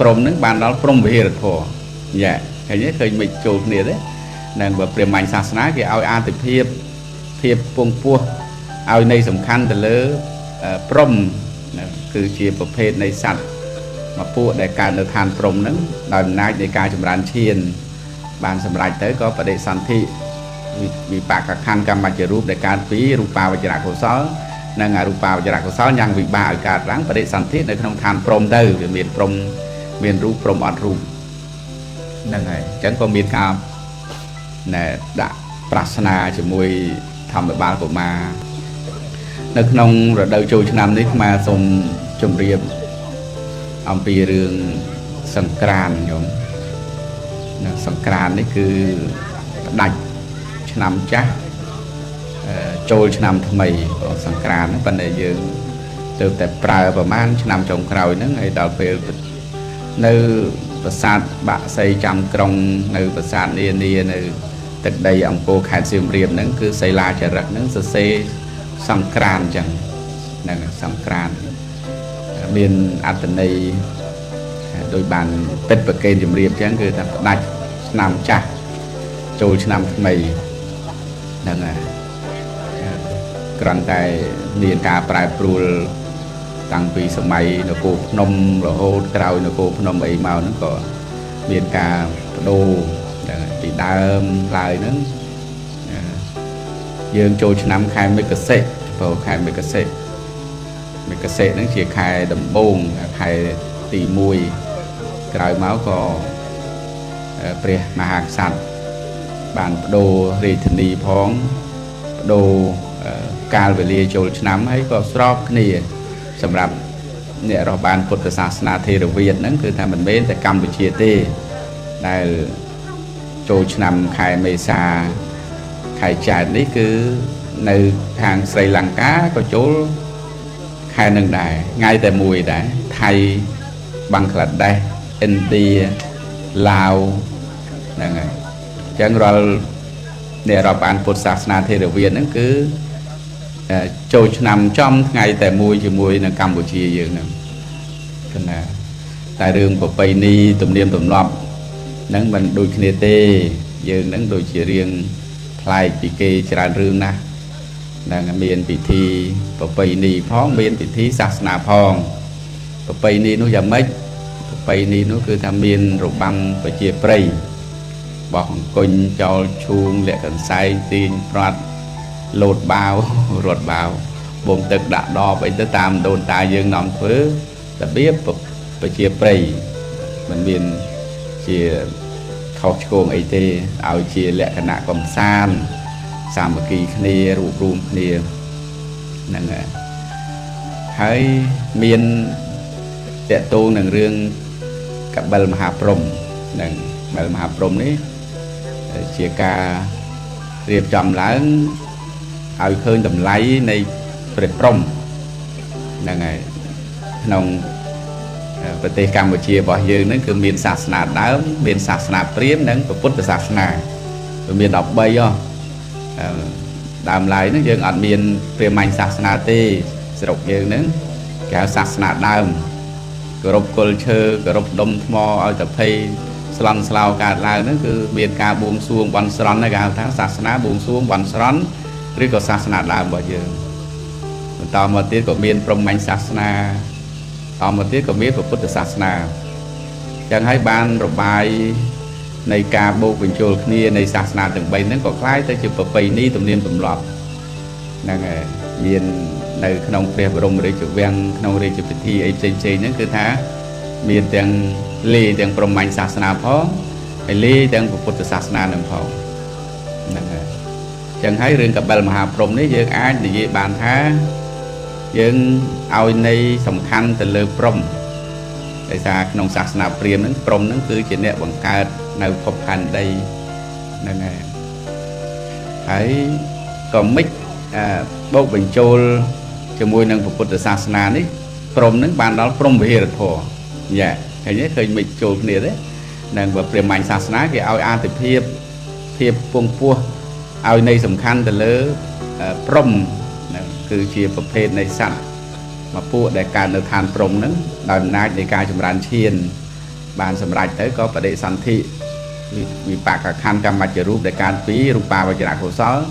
ព្រំនឹងបានដល់ព្រំវិហារធម៌យ៉ាឃើញទេឃើញមិនចូលគ្នាទេនឹងបើព្រាហ្មណ៍សាសនាគេឲ្យអាទិភាពពងពោះឲ្យនៃសំខាន់ទៅលើព្រំគឺជាប្រភេទនៃសត្វមកពួកដែលកើតនៅឋានព្រំហ្នឹងដោយអំណាចនៃការចម្រើនឈានបានសម្រេចទៅក៏បដិសន្ធិវិបាកខណ្ឌកម្មជារូបដែលកើតពីរូបាវចរៈកុសលនិងអរូបាវចរៈកុសលយ៉ាងវិបាកឲ្យកើតឡើងបដិសន្ធិនៅក្នុងឋានព្រំទៅវាមានព្រំមានរូបព្រំអត់រូបហ្នឹងហើយអញ្ចឹងក៏មានការណែដាក់ប្រាថ្នាជាមួយធម្មបាលកុមារនៅក្នុងរដូវចូលឆ្នាំនេះអាសូមជម្រាបអំពីរឿងសង្ក្រាន្តញោមសង្ក្រាន្តនេះគឺផ្ដាច់ឆ្នាំចាស់ចូលឆ្នាំថ្មីសង្ក្រាន្តហ្នឹងប៉ុន្តែយើងទើបតែប្រើប្រហែលឆ្នាំចុងក្រោយហ្នឹងហើយដល់ពេលនៅប្រាសាទបាក់សីចាំក្រុងនៅប្រាសាទនានានៅទឹកដីអង្គរខេត្តសៀមរាបហ្នឹងគឺសិលាចារឹកហ្នឹងសរសេរសង្ក្រាន្តអញ្ចឹងហ្នឹងសង្ក្រាន្តមានអត្ថន័យដោយបានពិតប្រកេនជំរាបអញ្ចឹងគឺថាផ្ដាច់ឆ្នាំចាស់ចូលឆ្នាំថ្មីហ្នឹងហើយគ្រាន់តែមានការប្រែប្រួលតាំងពីសម័យនគរភ្នំរហូតក្រោយនគរភ្នំអីមកហ្នឹងក៏មានការបដូរពីដើមឡើយហ្នឹងយើងចូលឆ្នាំខែមិគសិព្រោះខែមិគសិហ្នឹងជាខែដំបូងខែទី1ក្រោយមកក៏ព្រះមហាក្សត្របានបដូររាជធានីផងបដូរកាលវេលាចូលឆ្នាំហើយក៏ស្របគ្នាសម្រាប់អ្នករស់បានពុទ្ធសាសនាថេរវាទហ្នឹងគឺថាមិនមែនតែកម្ពុជាទេដែលចូលឆ្នាំខែមេសាខែចែកនេះគឺនៅខាងស្រីលង្កាក៏ចូលខែនឹងដែរថ្ងៃតែមួយដែរថៃបង់ក្លាដេសឥណ្ឌាឡាវហ្នឹងហើយអញ្ចឹងរាល់អ្នករាប់អានពុទ្ធសាសនាថេរវាទហ្នឹងគឺចូលឆ្នាំចំថ្ងៃតែមួយជាមួយនៅកម្ពុជាយើងហ្នឹងគឺណាតែរឿងប្រពៃណីទំនៀមទម្លាប់ហ្នឹងមិនដូចគ្នាទេយើងហ្នឹងដូចជារៀងប្លែកពីគេច្រើនរឿងណាស់ហ្នឹងមានពិធីប្រពៃណីផងមានពិធីសាសនាផងប្រពៃណីនោះយ៉ាងម៉េចប្រពៃណីនោះគឺថាមានរបាំប្រជាប្រិយបោះអង្គញចោលឈូងលាក់កន្សែងទាញព្រាត់លោតបាវរត់បាវបងទឹកដាក់ដបអីទៅតាមដូនតាយើងនាំធ្វើរបៀបប្រជាប្រិយមិនមានជាខុសឆ្គងអីទេឲ្យជាលក្ខណៈកំសាន្តសាមគ្គីគ្នារួបរวมគ្នាហ្នឹងហើយមានតកតងនឹងរឿងកបិលមហាព្រំនឹងកបិលមហាព្រំនេះជាការរៀបចំឡើងឲ្យឃើញតម្លៃនៃព្រះព្រំហ្នឹងហើយក្នុងប្រទេសកម្ពុជារបស់យើងហ្នឹងគឺមានសាសនាដើមមានសាសនាព្រាហ្មណ៍និងពុទ្ធសាសនាវាមាន13ដើមឡើយហ្នឹងយើងអត់មានព្រាហ្មណ៍សាសនាទេស្រុកយើងហ្នឹងគេហៅសាសនាដើមគោរពគល់ឈើគោរពដុំថ្មឲ្យតែភ័យស្លន់ស្លោកើតឡើងហ្នឹងគឺមានការបួងសួងបន់ស្រន់គេហៅថាសាសនាបួងសួងបន់ស្រន់ឬក៏សាសនាដើមរបស់យើងបន្តមកទៀតក៏មានព្រហ្មញ្ញសាសនាតមកទៀតក៏មានពុទ្ធសាសនាចឹងហើយបានរបាយនៃការបូកបញ្ចូលគ្នានៃសាសនាទាំង3ហ្នឹងក៏คล้ายទៅជាប្រពៃណីទំនៀមទម្លាប់ហ្នឹងហើយមាននៅក្នុងព្រះបរមរាជវាំងក្នុងរាជពិធីអីផ្សេងៗហ្នឹងគឺថាមានទាំងលេទាំងព្រហ្មញ្ញសាសនាផងហើយលេទាំងពុទ្ធសាសនានឹងផងហ្នឹងហើយចឹងហើយរឿងកបិលមហាព្រំនេះយើងអាចនិយាយបានថាយើងឲ្យនៃសំខាន់ទៅលើព្រំដោយសារក្នុងសាសនាព្រាហ្មណ៍ហ្នឹងព្រំហ្នឹងគឺជាអ្នកបង្កើតនៅភពផែនដីហ្នឹងហើយក៏មិនបូកបញ្ចូលជាមួយនឹងពុទ្ធសាសនានេះព្រំហ្នឹងបានដល់ព្រំវិហារធម៌យ៉ាឃើញទេឃើញមិនចូលគ្នាទេនឹងបើព្រាហ្មណ៍សាសនាគេឲ្យអាទិភាពពងពោះឲ្យនៃសំខាន់ទៅលើព្រំគឺជាប្រភេទនៃសត្វមកពួកដែលកើតនៅឋានព្រំហ្នឹងដោយអំណាចនៃការចម្រើនឈាន ban sầm rạch tới có bậc đệ sanh thị vì bạc cả khăn cầm mặt rụp để can phí rupa và chả cổ sáu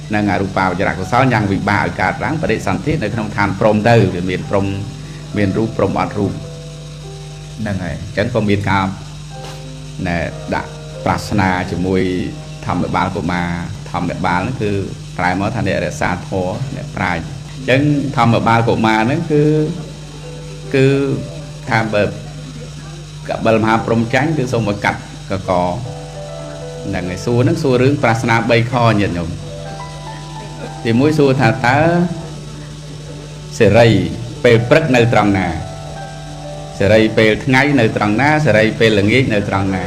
năng à rupa và chả cổ sáu nhang vì bà ở cả ráng bậc đệ sanh thịในក្នុងឋានព្រំទៅវាមានព្រំមានរូបព្រំអត់រូបហ្នឹងហើយអញ្ចឹងក៏មានការណែដាក់ប្រាថ្នាជាមួយធម្មបាលកុមារធម្មបាលហ្នឹងគឺប្រែមកថាអ្នករក្សាធម៌អ្នកប្រាជ្ញអញ្ចឹងធម្មបាលកុមារហ្នឹងគឺថាបើកបិលមហាព្រំចាញ់គឺសូមឲ្យកាត់កកហ្នឹងហើយសួរហ្នឹងសួររឿងប្រាថ្នា3ខញាតិញោមទីមួយសួរថាតើសេរីពេលព្រឹកនៅត្រង់ណាសេរីពេលថ្ងៃនៅត្រង់ណាសេរីពេលល្ងាចនៅត្រង់ណា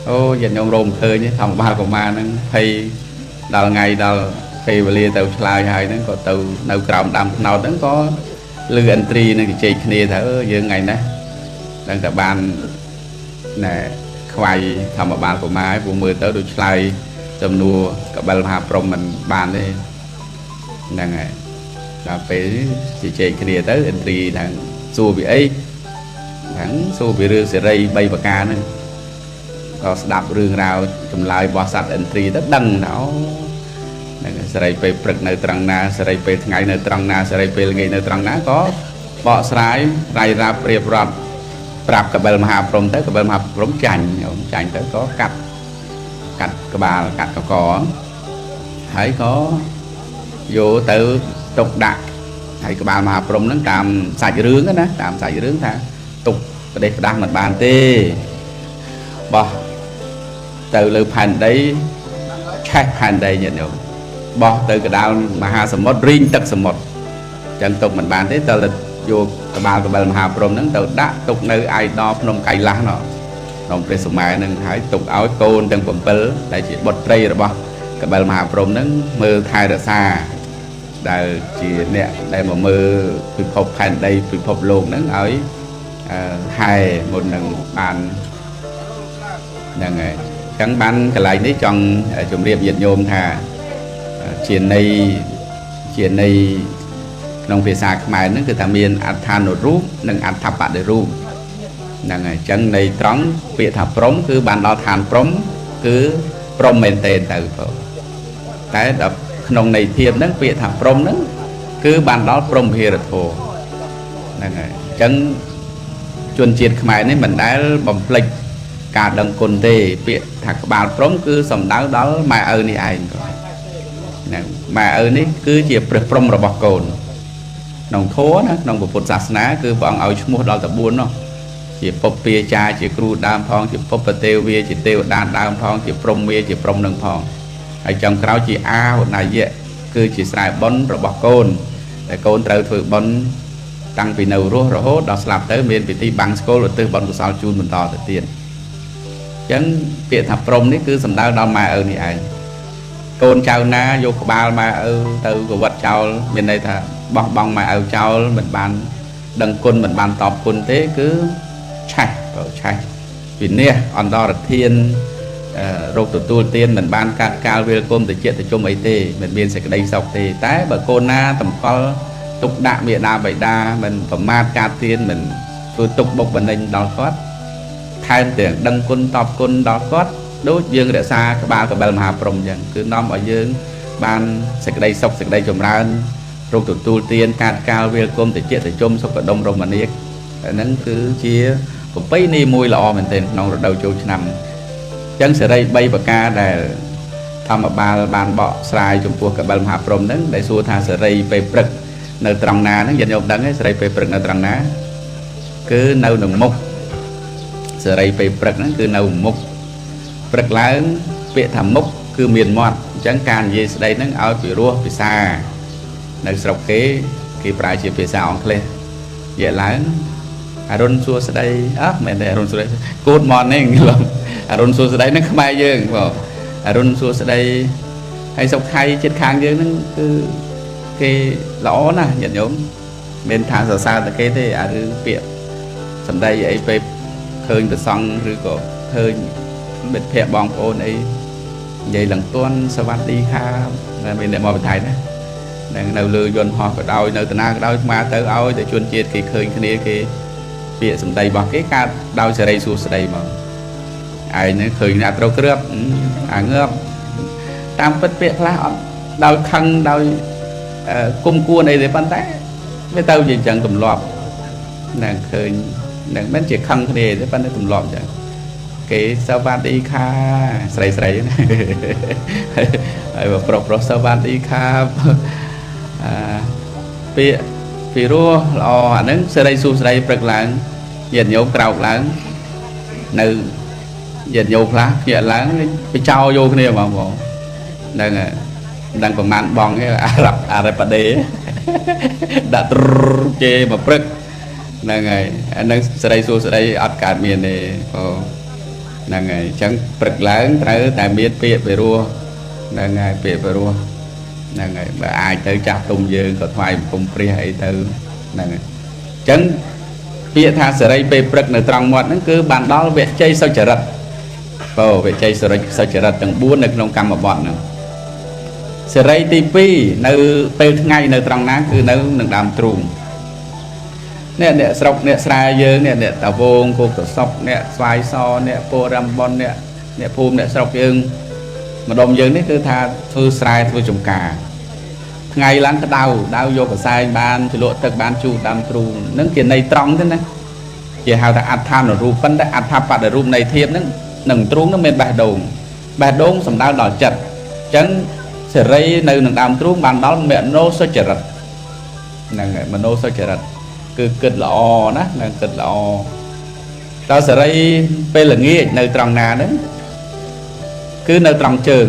អូញាតិញោមរោមឃើញធម្មបាលកុមារហ្នឹងហើយដល់ថ្ងៃដល់ពេលវេលាទៅឆ្លើយហើយហ្នឹងក៏ទៅនៅក្រោមដើមថ្នោតហ្នឹងក៏លឺឥន្ទ្រីនឹងជជែកគ្នាថាយើងថ្ងៃណាដឹងតែបានណែខ្វាយធម្មបាលកុមារពួកមើលទៅដូចឆ្លើយចំនួនកបិលមហាព្រំមិនបានទេហ្នឹងហើយដល់ពេលជជែកគ្នាទៅឥន្ទ្រីថាសួរពីអីហ្នឹងសួរពីរឿងសេរី3ប្រការហ្នឹងក៏ស្ដាប់រឿងរ៉ាវចម្លើយរបស់សត្វឥន្ទ្រីទៅដឹងថាអូហ្នឹងសេរីពេលព្រឹកនៅត្រង់ណាសេរីពេលថ្ងៃនៅត្រង់ណាសេរីពេលល្ងាចនៅត្រង់ណាក៏បកស្រាយរាយរាប់រៀបរាប់ប្រាប់កបិលមហាព្រំទៅកបិលមហាព្រំចាញ់ចាញ់ទៅក៏កាត់ក្បាលកាត់កកហើយក៏យកទៅទុកដាក់ហើយក្បាលមហាព្រំហ្នឹងតាមសាច់រឿងណាតាមសាច់រឿងថាទុកប្រទេសផ្ដាស់មិនបានទេបោះទៅលើផែនដីឆេះផែនដីញាតិញោមបោះទៅកណ្ដាលមហាសមុទ្ររីងទឹកសមុទ្រចឹងទុកមិនបានទេតើយកក្បាលកបិលមហាព្រំហ្នឹងទៅដាក់ទុកនៅឯដភ្នំកៃឡាស់នោះក្នុងព្រះសម័យហ្នឹងហើយទុកឲ្យកូនទាំង7ដែលជាបុត្រីរបស់កបិលមហាព្រំហ្នឹងមើលថែរក្សាដែលជាអ្នកដែលមកមើលពិភពផែនដីពិភពលោកហ្នឹងឲ្យហែមុននឹងបានហ្នឹងហើយអញ្ចឹងបានកន្លែងនេះចង់ជម្រាបញាតិញោមថាជាន័យក្នុងភាសាខ្មែរហ្នឹងគឺថាមានអត្ថានុរូបនិងអត្ថបដិរូបហ្នឹងហើយអញ្ចឹងន័យត្រង់ពាក្យថាព្រំគឺបានដល់ឋានព្រំគឺព្រំមែនទេទៅតែដល់ក្នុងន័យធៀបហ្នឹងពាក្យថាព្រំហ្នឹងគឺបានដល់ព្រំវិហារធម៌ហ្នឹងហើយអញ្ចឹងជនជាតិខ្មែរនេះមិនដែលបំភ្លេចការដឹងគុណទេពាក្យថាក្បាលព្រំគឺសំដៅដល់ម៉ែឪនេះឯងហ្នឹងម៉ែឪនេះគឺជាព្រះព្រំរបស់កូនក្នុងធម៌ណាក្នុងពុទ្ធសាសនាគឺព្រះអង្គឲ្យឈ្មោះដល់តែ4នោះជាពុព្វាចារជាគ្រូដើមផងជាពុព្វទេវាជាទេវតាដើមផងជាព្រំវាជាព្រំនឹងផងហើយចុងក្រោយជាអាវនាយៈគឺជាស្រែបុណ្យរបស់កូនតែកូនត្រូវធ្វើបុណ្យតាំងពីនៅរស់រហូតដល់ស្លាប់ទៅមានពិធីបាំងស្គលឧទ្ទិសបុណ្យកុសលជូនបន្តទៅទៀតអញ្ចឹងពាក្យថាព្រំនេះគឺសំដៅដល់ម៉ែឪនេះឯងកូនចៅណាយកក្បាលម៉ែឪទៅកវត្តចោលមានន័យថាបោះបង់ម៉ែឪចោលមិនបានដឹងគុណមិនបានតបគុណទេគឺឆេះវិនិច្ឆ័យអន្តរធានរោគទទួលទានមិនបានកាត់កាលវាលគុំទៅជាតិទៅជុំអីទេមិនមានសេចក្តីសុខទេតែបើកូនណាតម្កល់ទុកដាក់មេដាបៃតាមិនប្រមាថកាត់ទានមិនធ្វើទុកបុកបណ្ដេញដល់គាត់ថែមទាំងដឹងគុណតបគុណដល់គាត់ដូចយើងរក្សាក្បាលកបិលមហាព្រំអញ្ចឹងគឺនាំឲ្យយើងបានសេចក្តីសុខសេចក្តីចម្រើនរោគទទួលទានកាត់កាលវាលគុំទៅជាតិទៅជុំសុខដុមរមនាកហ្នឹងគឺជាប្រពៃណីមួយល្អមែនទែនក្នុងរដូវចូលឆ្នាំអញ្ចឹងសេរី3ប្រការដែលធម្មបាលបានបកស្រាយចំពោះកបិលមហាព្រំហ្នឹងដែលសួរថាសេរីពេលព្រឹកនៅត្រង់ណាហ្នឹងញាតិញោមដឹងទេសេរីពេលព្រឹកនៅត្រង់ណាគឺនៅនឹងមុខសេរីពេលព្រឹកហ្នឹងគឺនៅមុខព្រឹកឡើងពាក្យថាមុខគឺមានមាត់អញ្ចឹងការនិយាយស្ដីហ្នឹងឲ្យពិរោះភាសានៅស្រុកគេប្រើជាភាសាអង់គ្លេសនិយាយឡើងអរុនសួស្ដីមែនទេអរុនសួស្ដី Good morning អរុនសួស្ដីហ្នឹងខ្មែរយើងបងអរុនសួស្ដីហើយសុខថៃចិត្តខាងយើងហ្នឹងគឺគេល្អណាស់ញាតិញោមមានថាសរសើរតែគេទេអារឿងពាក្យសម្ដីអីពេលឃើញប្រសង់ឬក៏ឃើញមិត្តភ័ក្តិបងប្អូនអីនិយាយឡើងទាន់សวัสดีครับតែមានអ្នកមកបន្ថែមណានៅលើយន្តហោះក៏ដោយនៅតាណាក៏ដោយស្មាទៅឲ្យតែជនជាតិគេឃើញគ្នាគេ ពាក្យសម្ដីរបស់គេកើតដោយសេរីសួស្ដីមកឯងឃើញអ្នកត្រូវគ្រឿបអាងើបតាមពិតពាក្យខ្លះអត់ដោយខឹងដោយគុំគួនអីទេប៉ុន្តែវាទៅជាអញ្ចឹងទម្លាប់នឹងឃើញនឹងមិនជាខឹងគ្នាទេប៉ុន្តែទម្លាប់អញ្ចឹងគេសវត្តឌីខាស្រីស្រីណាហើយប្រុសប្រុសសវត្តឌីខាពាក្យពីរោះល្អអាហ្នឹងសេរីសួស្ដីព្រឹកឡើងញាតិញោមក្រោកឡើងនៅញាតិញោមខ្លះភ្ញាក់ឡើងទៅចោលយកគ្នាបងហ្នឹងហើយដឹងប្រមាណបងឯអារ៉ាប់ដេដាក់ជេមកព្រឹកហ្នឹងហើយអាហ្នឹងសេរីសួស្ដីអត់កើតមានទេហ្នឹងហើយអញ្ចឹងព្រឹកឡើងត្រូវតែមានពាក្យពីរោះហ្នឹងហើយពាក្យពីរោះហ្នឹងហើយបើអាចទៅចាស់ទុំយើងក៏ថ្វាយបង្គំព្រះអីទៅហ្នឹងហើយអញ្ចឹងពាក្យថាសេរីពេលព្រឹកនៅត្រង់មាត់ហ្នឹងគឺបានដល់វជ័យសុចរិតវជ័យសុចរិតទាំង4នៅក្នុងកម្មបទហ្នឹងសេរីទី2នៅពេលថ្ងៃនៅត្រង់ណាគឺនៅនឹងដើមទ្រូងអ្នកស្រុកអ្នកស្រែយើងអ្នកតាវងគោកតសុកអ្នកស្វាយសអ្នកពោរំប៉ុនអ្នកភូមិអ្នកស្រុកយើងម្ដុំយើងនេះគឺថាធ្វើស្រែធ្វើចំការថ្ងៃឡើងក្តៅដៅយកកសែងបានជលក់ទឹកបានជូរដើមទ្រូងនឹងជាន័យត្រង់ទេណាគេហៅថាអត្ថានុរូបប៉ុន្តែអត្ថបដិរូបនៃធៀបហ្នឹងនឹងទ្រូងហ្នឹងមានបេះដូងសំដៅដល់ចិត្តអញ្ចឹងសេរីនៅនឹងដើមទ្រូងបានដល់មនោសុចរិតហ្នឹងហើយមនោសុចរិតគឺគិតល្អណានឹងគិតល្អដល់សេរីពេលល្ងាចនៅត្រង់ណាហ្នឹងគឺនៅត្រង់ជើង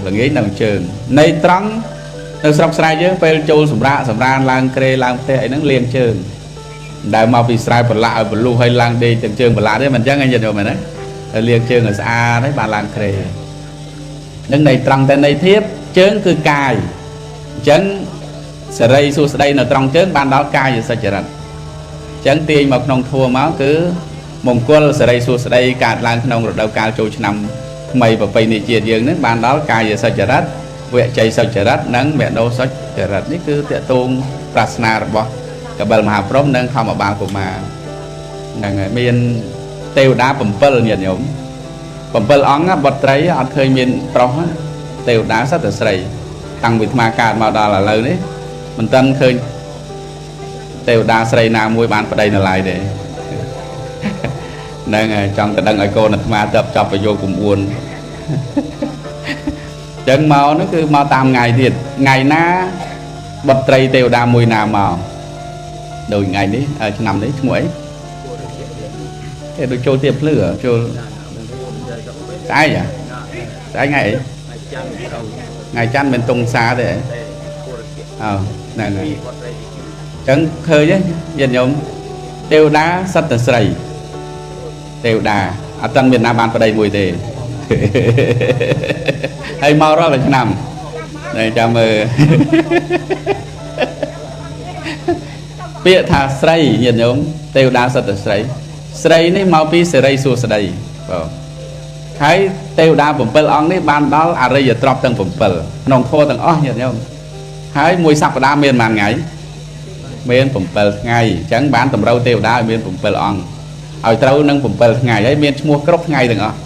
ល្ងាចនៅជើងនៃត្រង់នៅស្រុកស្រែយើងពេលចូលសម្រានឡើងក្រេឡើងផ្ទះអីហ្នឹងលាងជើងដែលមកពីស្រែប្រឡាក់ឲ្យបលុះឲ្យឡើងដេកទាំងជើងប្រឡាក់ទេមិនអញ្ចឹងឯងយល់មែនទេលាងជើងឲ្យស្អាតហើយបានឡើងក្រេនឹងនៃត្រង់តែនៃធៀបជើងគឺកាយអញ្ចឹងសេរីសួស្ដីនៅត្រង់ជើងបានដល់កាយសុចរិតអញ្ចឹងទាញមកក្នុងធัวមកគឺមង្គលសេរីសួស្ដីកើតឡើងក្នុងរដូវកាលចូលឆ្នាំថ្មីប្រពៃណីជាតិយើងនឹងបានដល់កាយសុចរិតវជ័យសុចរិតនិងមនោសុចរិតនេះគឺតេតងប្រាថ្នារបស់កបិលមហាព្រហ្មនិងធម្មបាលកុមារហ្នឹងហើយមានទេវតា7ញាតិញោម7អង្គបុត្រីអត់ឃើញមានប្រុសទេវតាសត្វតែស្រីតាំងពីថ្មកើតមកដល់ឥឡូវនេះមិនទាន់ឃើញទេវតាស្រីណាមួយបានប្តីនៅឡើយទេហ្នឹងហើយចង់ទៅដឹងឲ្យកូនអាត្មាទៅចាប់ប្រយោគ9អញ្ចឹងមកនោះគឺមកតាមថ្ងៃទៀតថ្ងៃណាបុត្រីទេវតាមួយណាមកដូចថ្ងៃនេះឆ្នាំនេះឈ្មោះអីគេដូចចូលទៀបភ្លឺចូលស្អែកថ្ងៃអីថ្ងៃច័ន្ទមិនតុងសាទេហ្នឹងហើយចឹងឃើញញាតិញោមទេវតាសត្វតែស្រីទេវតាអត់ទាន់មានណាបានប្តីមួយទេហើយមករាល់ឆ្នាំតែចាំមើលពាក្យថាស្រីញាតិញោមទេវតាសត្វតែស្រីនេះមកពីសេរីសួស្ដីហើយទេវតា7អង្គនេះបានដល់អរិយទ្រព្យទាំង7ក្នុងធម៌ទាំងអស់ញាតិញោមហើយមួយសប្តាហ៍មានប៉ុន្មានថ្ងៃមាន7ថ្ងៃអញ្ចឹងបានតម្រូវទេវតាឲ្យមាន7អង្គឲ្យត្រូវនឹង7ថ្ងៃហើយមានឈ្មោះគ្រប់ថ្ងៃទាំងអស់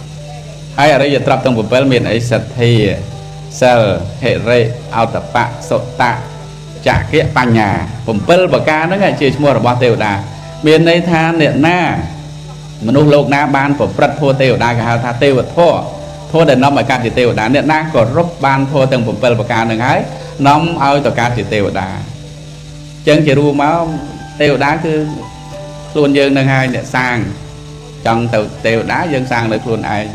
ហើយអរិយទ្រព្យទាំង7មានអីសទ្ធាសិលហិរិអោតបៈសុតៈចក្ខៈបញ្ញា7ប្រការហ្នឹងជាឈ្មោះរបស់ទេវតាមានន័យថាអ្នកណាមនុស្សលោកណាបានប្រព្រឹត្តធម៌ទេវតាគេហៅថាទេវធម៌ដែលនាំឲ្យកើតជាទេវតាអ្នកណាគោរពបានធម៌ទាំង7ប្រការហ្នឹងហើយនាំឲ្យទៅកើតជាទេវតាអញ្ចឹងជារួមមកទេវតាគឺខ្លួនយើងនឹងហើយអ្នកសាងចង់ទៅទេវតាយើងសាងនៅខ្លួនឯង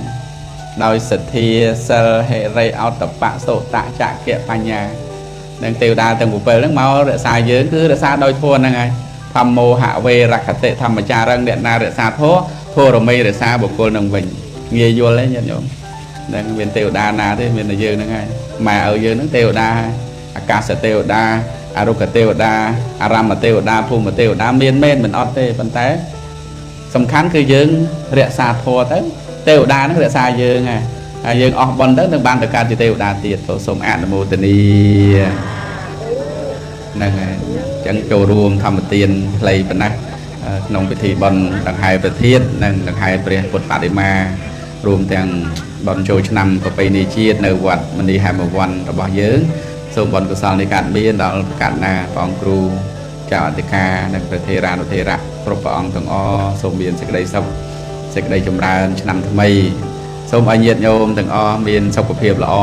ដោយសទ្ធាសិលហិរិអោតបៈសុតៈចក្ខៈបញ្ញានឹងទេវតាទាំង7ហ្នឹងមករក្សាយើងគឺរក្សាដោយធម៌ហ្នឹងហើយធម្មោហវេរកតិធម្មចារឹងអ្នកណារក្សាធម៌រមេរក្សាបុគ្គលនឹងវិញងាយយល់ទេញាតិញោមនឹងមានទេវតាណាទេមានតែយើងហ្នឹងហើយម៉ែឲ្យយើងហ្នឹងទេវតាអាកាសទេវតាអរុគទេវតាអារម្មទេវតាភូមិទេវតាមានមែនមិនអត់ទេប៉ុន្តែសំខាន់គឺយើងរក្សាធម៌ទៅទេវតាហ្នឹងរក្សាយើងហើយយើងអស់បុណ្យទៅនឹងបានទៅកើតជាទេវតាទៀតសូមអនុមោទនីហ្នឹងហើយអញ្ចឹងចូលរួមធម្មទានខ្លីប៉ុណ្ណា ក្នុងពិធីបុណ្យដង្ហែប្រធាននិងដង្ហែព្រះពុទ្ធបដិមារួមទាំងបុណ្យចូលឆ្នាំប្រពៃណីជាតិនៅវត្តមនីហេមវ័នរបស់យើងសូមបុណ្យកុសលនេះកើតមានដល់កណ្ណាព្រះអង្គគ្រូចៅអធិការនិងព្រះថេរានុថេរៈគ្រប់ព្រះអង្គទាំងអស់សូមមានសេចក្តីសុខសេចក្តីចម្រើនឆ្នាំថ្មីសូមឲ្យញាតិញោមទាំងអស់មានសុខភាពល្អ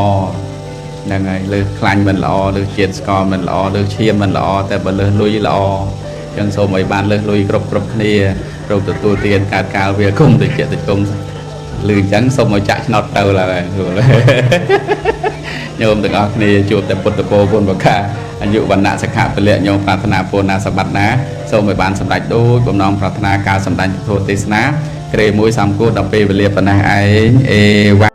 ហ្នឹងហើយលើសខ្លាញ់មិនល្អលើសជាតិស្ករមិនល្អលើសឈាមមិនល្អតែបើលើសលុយល្អចឹងសូមឲ្យបានលើសលុយគ្រប់គ្នារកទទួលទានកើតកាលវាគុំតិចតិចគុំលឺអញ្ចឹងសូមឲ្យចាក់ឆ្នោតទៅឡើយញោមទាំងអស់គ្នាជួបតែពុទ្ធពរគុណបកាអាយុវណ្ណៈសុខៈពលៈញោមប្រាថ្នាពុណាសម្បត្តិណាសូមឲ្យបានសម្រេចដូចបំណងប្រាថ្នាការសម្ដែងពធទេសនាក្រេមួយសំគួរដល់ពេលវេលាប៉ុណ្ណេះឯងអេវ៉ា